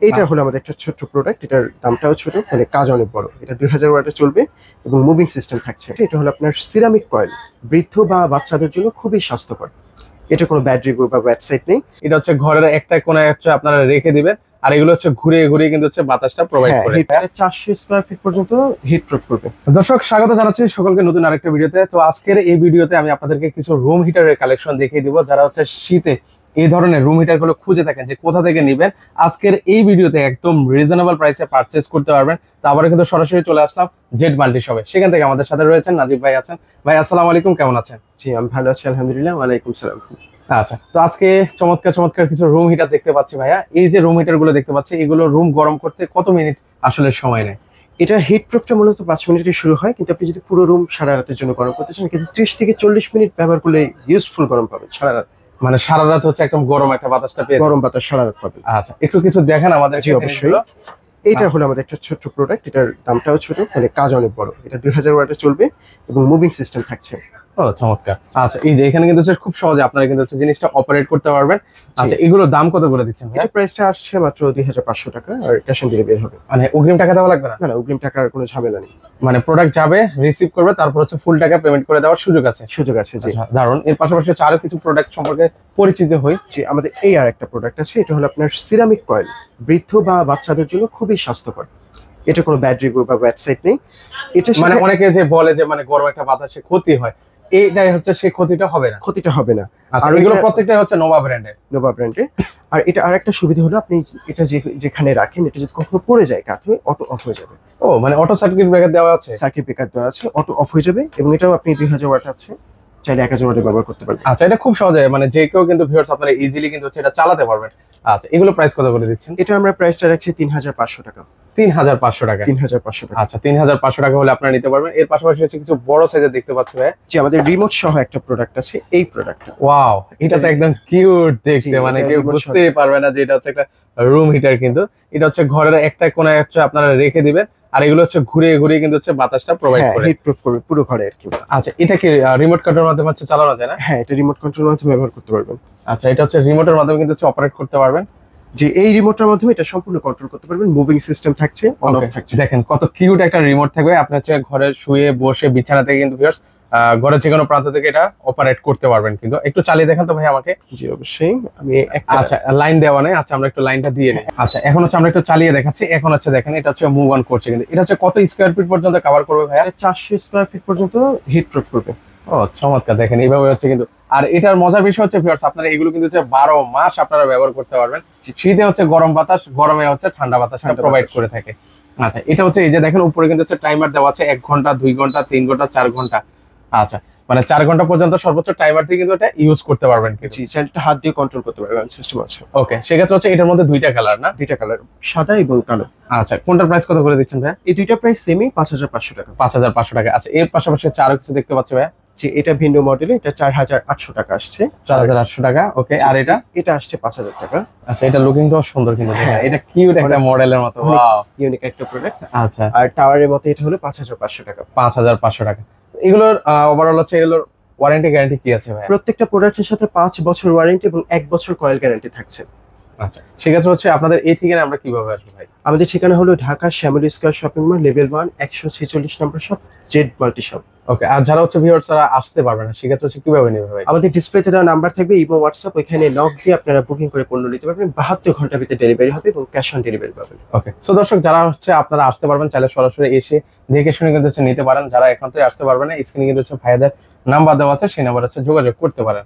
এটা হলো আমাদের একটা ছোট্ট প্রোডাক্ট। এটার দামটাও ছোট, মানে কাজ অনেক বড়। এটা 2000 ওয়াটে চলবে এবং মুভিং সিস্টেম থাকছে। এটা হলো আপনার সিরামিক কয়েল, বৃদ্ধ বা বাচ্চাদের জন্য খুবই স্বাস্থ্যকর। এটা কোনো ব্যাটারি বা ওয়েবসাইট নেই। এটা হচ্ছে ঘরের একটা কোণায় হচ্ছে আপনারা রেখে দিবেন, আর এগুলো হচ্ছে ঘুরিয়ে ঘুরিয়ে কিন্তু হচ্ছে বাতাসটা প্রোভাইড করে। এটা 400 স্কয়ার ফিট পর্যন্ত হিট প্রুফ করবে। দর্শক স্বাগত জানাচ্ছি সকলকে নতুন আরেকটা ভিডিওতে। তো আজকের এই ভিডিওতে আমি আপনাদেরকে কিছু রুম হিটারের কালেকশন দেখিয়ে দিব। যারা হচ্ছে শীতে এই ধরনের রুম হিটার গুলো খুঁজে থাকেন যে কোথা থেকে নেবেন, আজকের এই ভিডিওতে একদম রিজনেবল প্রাইসে পারচেজ করতে পারবেন। তো আবার কিন্তু সরাসরি চলে আসলাম জেড মাল্টি শপে। সেখান থেকে আমাদের সাথে রয়েছেন নাজিব ভাই আছেন। ভাই আসসালামু আলাইকুম, কেমন আছেন? জি আমি ভালো আছি আলহামদুলিল্লাহ। ওয়ালাইকুম সালাম। আচ্ছা, তো আজকে চমৎকার চমৎকার কিছু রুম হিটার দেখতে পাচ্ছি ভাইয়া। এই যে রুম হিটার গুলো দেখতে পাচ্ছি, এগুলো রুম গরম করতে কত মিনিট আসলে সময় নেয়? এটা হিট প্রুফটা মূলত 5 মিনিটে শুরু হয়, কিন্তু আপনি যদি পুরো রুম সারা রাতের জন্য গরম করতে চান, কিন্তু 30 থেকে 40 মিনিট ব্যবহার করলে ইউজফুল গরম পাবেন সারা রাত। মানে সারা রাত হচ্ছে একদম গরম একটা বাতাসটা পেয়ে গরম বাতাস সারা রাত পাবেন। আচ্ছা, একটু কিছু দেখেন আমাদের। জি অবশ্যই। এটা হলো আমাদের একটা ছোট্ট প্রোডাক্ট। এটার দামটাও ছোট, মানে কাজ অনেক বড়। এটা 2000 ওয়াটে চলবে এবং মুভিং সিস্টেম থাকছে। ও চমৎকার। আচ্ছা, এই যে এখানে কিন্তু খুব সহজে আপনারা কিন্তু জিনিসটা অপারেট করতে পারবেন। আচ্ছা, এগুলোর দাম কত করে দিচ্ছেন? এটা প্রাইসটা আসছে মাত্র 2500 টাকা, আর ক্যাশ অন ডেলিভারি হবে। মানে অগ্রিম টাকা দেওয়া লাগবে না? না, অগ্রিম টাকার কোনো ঝামেলা নেই। মানে প্রোডাক্ট যাবে, রিসিভ করবে, তারপর হচ্ছে ফুল টাকা পেমেন্ট করে দেওয়ার সুযোগ আছে? সুযোগ আছে, জি। দারুন। এর পাশাপাশি হচ্ছে আরো কিছু প্রোডাক্ট সম্পর্কে পরিচিত হই। জি, আমাদের এই আর একটা প্রোডাক্ট আছে। এটা হলো আপনার সিরামিক কয়েল, বৃদ্ধ বা বাচ্চাদের জন্য খুবই স্বাস্থ্যকর। এটা কোনো ব্যাটারি বা ওয়েবসাইট নেই। এটা মানে অনেকে যে বলে যে মানে গরম একটা বাতাসে ক্ষতি হয়, এইটাই হচ্ছে সেই ক্ষতিটা হবে না? ক্ষতিটা হবে না। আর এগুলো প্রত্যেকটাই হচ্ছে নোভা ব্র্যান্ডের। নোভা ব্র্যান্ডের। আর এটা আরেকটা সুবিধা হলো, আপনি এটা যেখানে রাখেন, এটা যদি কখনো পড়ে যায় কাত হয়ে, অটো অফ হয়ে যাবে। ও মানে অটো সার্কিট ব্রেকার দেওয়া আছে? সার্কিট ব্রেকার দেওয়া আছে, অটো অফ হয়ে যাবে। এবং এটাও আপনি 2000 ওয়াট আছে, চাইলে 1000 ওয়াটে ব্যবহার করতে পারবেন। আচ্ছা, এটা খুব সহজে মানে যে কেউ কিন্তু ভিউয়ার্স আপনারা ইজিলি কিন্তু এটা চালাতে পারবেন। আচ্ছা, এগুলো প্রাইস কত করে দিচ্ছেন? এটা আমরা প্রাইসটা রাখছি 3500 টাকা। 3500 টাকা? 3500 টাকা। আচ্ছা, 3500 টাকা হলে আপনারা নিতে পারবেন। এর পাশাপাশি হচ্ছে কিছু বড় সাইজের দেখতে পাচ্ছি ভাই। জি, আমাদের রিমোট সহ একটা প্রোডাক্ট আছে। এই প্রোডাক্টটা ওয়াও, এটা তো একদম কিউট দেখতে। মানে কেউ বুঝতেই পারবে না যে এটা হচ্ছে একটা রুম হিটার। কিন্তু এটা হচ্ছে ঘরের একটা কোণায় হচ্ছে আপনারা রেখে দিবেন, আর এগুলো হচ্ছে ঘুরিয়ে ঘুরিয়ে কিন্তু হচ্ছে বাতাসটা প্রোভাইড করে। হিট প্রুফ করবে পুরো ঘরে আর কি। আচ্ছা, এটা কি রিমোট কন্ট্রোলের মাধ্যমে হচ্ছে চালানো যায় না? হ্যাঁ, এটা রিমোট কন্ট্রোলের মাধ্যমে ব্যবহার করতে পারবেন। আচ্ছা, এটা হচ্ছে রিমোটের মাধ্যমে কিন্তু অপারেট করতে পারবেন। যে এই রিমোটটার মাধ্যমে এটা সম্পূর্ণ কন্ট্রোল করতে পারবেন। মুভিং সিস্টেম থাকছে, অন অফ থাকছে। দেখেন কত কিউট একটা রিমোট থাকবে। আপনি হচ্ছে ঘরে শুয়ে বসে বিছানা থেকে কিন্তু ভিউয়ার্স ঘরের যে কোনো প্রান্ত থেকে এটা অপারেট করতে পারবেন। কিন্তু একটু চালিয়ে দেখেন তো ভাই আমাকে। জি অবশ্যই। আমি আচ্ছা, লাইন দেওয়া নেই। আচ্ছা, আমরা একটু লাইনটা দিয়ে নিই। আচ্ছা, এখন হচ্ছে আমরা একটু চালিয়ে দেখাচ্ছি। এখন হচ্ছে দেখেন এটা হচ্ছে মুভ অন করছে। কিন্তু এটা হচ্ছে কত স্কয়ার ফিট পর্যন্ত কভার করবে ভাই? এটা 400 স্কয়ার ফিট পর্যন্ত হিট প্রুফ করবে। ও চমৎকার। দেখেন এইভাবে হচ্ছে কিন্তু। আর এটার মজার বিষয় হচ্ছে ভিউয়ার্স, আপনারা এগুলো কিন্তু হচ্ছে 12 মাস আপনারা ব্যবহার করতে পারবেন। শীতে হচ্ছে গরম বাতাস, গরমে হচ্ছে ঠান্ডা বাতাস প্রোভাইড করে থাকে। আচ্ছা, এটা হচ্ছে এই যে দেখেন উপরে কিন্তু হচ্ছে টাইমার দেওয়া আছে। 1 ঘন্টা, 2 ঘন্টা, 3 ঘন্টা, 4 ঘন্টা। আচ্ছা, মানে 4 ঘন্টা পর্যন্ত সর্বোচ্চ টাইমার দিয়ে কিন্তু এটা ইউজ করতে পারবেন। জি, চাইলে হাত দিয়ে কন্ট্রোল করতে পারবেন, সিস্টেম আছে। ওকে, সেক্ষেত্রে হচ্ছে এটার মধ্যে দুইটা কালার না? দুইটা কালার, সাদা এবং কালো। আচ্ছা, কোনটার প্রাইস কত করে দিচ্ছেন ভাই? এই দুইটা প্রাইস সেমই, 5500 টাকা। 5500 টাকা। আচ্ছা, এর পাশাপাশি হচ্ছে আরো কিছু দেখতে পাচ্ছি ভাই। যে এটা ভিন্ন মডেলে, এটা 4800 টাকা আসছে। 4800 টাকা। ওকে, আর এটা আসছে 5000 টাকা। আচ্ছা, এটা লুকিংটাও সুন্দর কিন্তু। হ্যাঁ, এটা কিউট একটা মডেলের মতো। ওয়াও, ইউনিক একটা প্রোডাক্ট। আচ্ছা, আর টাওয়ারের মতো এটা হলো 5500 টাকা। 5500 টাকা। এগুলোর ওভারঅল হচ্ছে এগুলোর ওয়ারেন্টি গ্যারান্টি কি আছে ভাই? প্রত্যেকটা প্রোডাক্টের সাথে 5 বছর ওয়ারেন্টি এবং 1 বছর কয়েল গ্যারান্টি থাকছে। আচ্ছা, সেক্ষেত্রে হচ্ছে আপনাদের এই ঠিকানা আমরা কিভাবে আসবো ভাই? আমাদের ঠিকানা হলো Dhaka Shyamoli square shopping mall, level 1, 146 number shop, Z multi shop. Okay, আর যারা হচ্ছে ভিউয়ার্সরা আসতে পারবে না, সেক্ষেত্রে হচ্ছে কিভাবে নেবে ভাই? আমাদের ডিসপ্লেতে দেওয়া নাম্বার থাকবে, ইমো, হোয়াটসঅ্যাপ, ওইখানে নক দিয়ে আপনারা বুকিং করে পণ্য নিতে পারবেন। 72 ঘন্টার ভিতরে ডেলিভারি হবে এবং ক্যাশ অন ডেলিভারি পাবেন। ওকে, সো দর্শক যারা হচ্ছে আপনারা আসতে পারবেন, চাইলে সরাসরি এসে দেখে শুনে কিন্তু হচ্ছে নিতে পারেন। যারা এখান থেকে আসতে পারবেন না, স্ক্রিনে কিন্তু হচ্ছে ভাইয়াদের নাম্বার দেওয়া আছে, সেই নাম্বার হচ্ছে যোগাযোগ করতে পারেন।